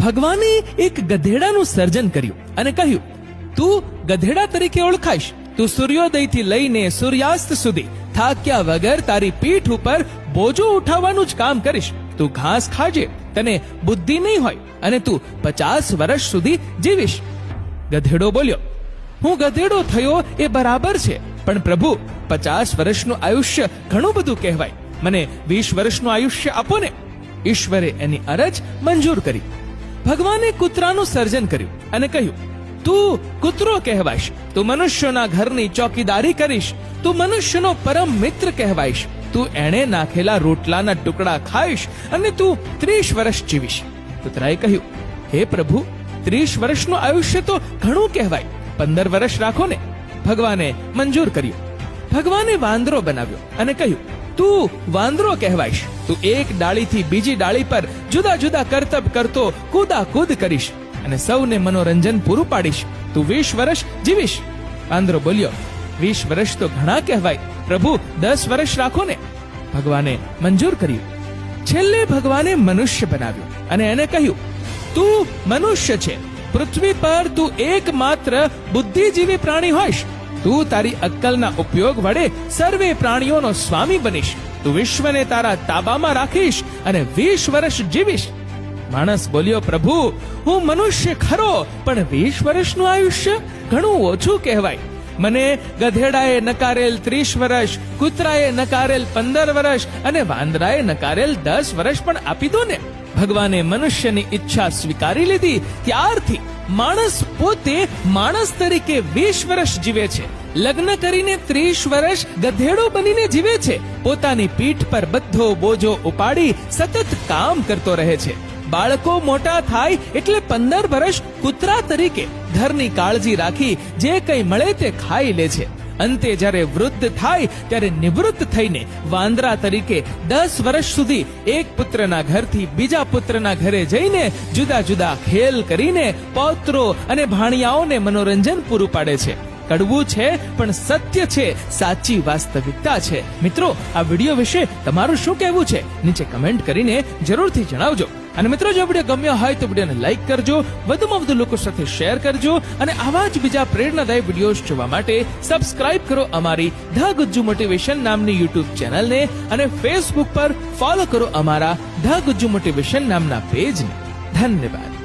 ભગવાને એક ગધેડાનું સર્જન કર્યું અને કહ્યું, તું ગધેડા તરીકે ઓળખાઈશ. તું સૂર્યોદયથી લઈને સૂર્યાસ્ત સુધી થાક્યા વગર તારી પીઠ ઉપર બોજો ઉઠાવવાનું જ કામ કરીશ. તું ઘાસ ખાજે, તને બુદ્ધિ નહીં હોય અને તું 50 વર્ષ સુધી જીવીશ. ગધેડો બોલ્યો, હું ગધેડો થયો એ બરાબર છે, પણ પ્રભુ 50 વર્ષનું આયુષ્ય ઘણું બધું કહેવાય. મને 20 વર્ષનું આયુષ્ય આપો ને. ઈશ્વરે એની અરજ મંજૂર કરી. ભગવાને કૂતરાનું સર્જન કર્યું અને કહ્યું, તું કૂતરો કહેવાઈશ. તું મનુષ્યોના ઘરની ચોકીદારી કરીશ. તું મનુષ્યનો પરમ મિત્ર કહેવાઈશ. તું એણે નાખેલા રોટલાના ટુકડા ખાઈશ અને તું 30 વર્ષ જીવીશ. કૂતરાએ કહ્યું, હે પ્રભુ, 30 વર્ષનું આયુષ્ય તો ઘણું કહેવાય. 15 વર્ષ રાખો ને. ભગવાને મંજૂર કર્યું. ભગવાને વાંદરો બનાવ્યો અને કહ્યું, તું વાંદરો કહેવાઈશ. તું એક ડાળીથી બીજી ડાળી પર જુદા જુદા કરતબ કરતો કૂદાકૂદ કરીશ અને સૌને મનોરંજન પૂરું પાડીશ. તું 20 વર્ષ જીવીશ. વાંદરો બોલ્યો, 20 વર્ષ તો ઘણા કહેવાય. પ્રભુ, 10 વર્ષ રાખો ને. ભગવાને મંજૂર કર્યું. છેલ્લે ભગવાને મનુષ્ય બનાવ્યો અને એને કહ્યું, તું મનુષ્ય છે. પૃથ્વી પર તું એકમાત્ર બુદ્ધિજીવી પ્રાણી હોઈશ. તું તારી અક્કલના ઉપયોગ વડે સર્વે પ્રાણીઓનો સ્વામી બનીશ. તું વિશ્વને તારા તાબામાં રાખીશ અને 20 વર્ષ જીવીશ. માણસ બોલ્યો, પ્રભુ, હું મનુષ્ય ખરો, પણ 20 વર્ષનું આયુષ્ય ઘણું ઓછું કહેવાય. મને ગધેડાએ નકારેલ 30 વર્ષ, કૂતરાએ નકારેલ 15 વર્ષ અને વાંદરાએ નકારેલ 10 વર્ષ પણ આપી દો ને. ભગવાને મનુષ્યની ઈચ્છા સ્વીકારી લીધી. ત્યારથી માણસ પોતે માણસ તરીકે 20 વર્ષ જીવે છે. લગ્ન કરીને 30 વર્ષ ગધેડો બનીને જીવે છે. પોતાની પીઠ પર બધો બોજો ઉપાડી સતત કામ કરતો રહે છે. બાળકો મોટા થાય એટલે 15 વર્ષ કૂતરા તરીકે ઘરની કાળજી રાખી જે કંઈ મળે તે ખાઈ લે છે. અંતે જ્યારે વૃદ્ધ થાય ત્યારે નિવૃત્ત થઈને વાંદરા તરીકે 10 વર્ષ સુધી એક પુત્રના ઘરથી બીજા પુત્રના ઘરે જઈને જુદા જુદા ખેલ કરીને પૌત્રો અને ભાણિયાઓને મનોરંજન પૂરું પાડે છે. કડવું છે પણ સત્ય છે, સાચી વાસ્તવિકતા છે. મિત્રો, આ વિડીયો વિશે તમારું શું કહેવું છે? નીચે કમેન્ટ કરીને જરૂરથી જણાવજો. અને મિત્રો, જો વિડીયો ગમ્યો હોય તો વિડીયોને લાઈક કરજો, વધુમાં વધુ લોકો સાથે શેર કરજો અને આવા જ બીજા પ્રેરણાદાયી વિડીયોઝ જોવા માટે સબસ્ક્રાઇબ કરો અમારી ધ ગુજ્જુ મોટિવેશન નામની યુટ્યુબ ચેનલને અને ફેસબુક પર ફોલો કરો અમારા ધ ગુજ્જુ મોટિવેશન નામના પેજને. ધન્યવાદ.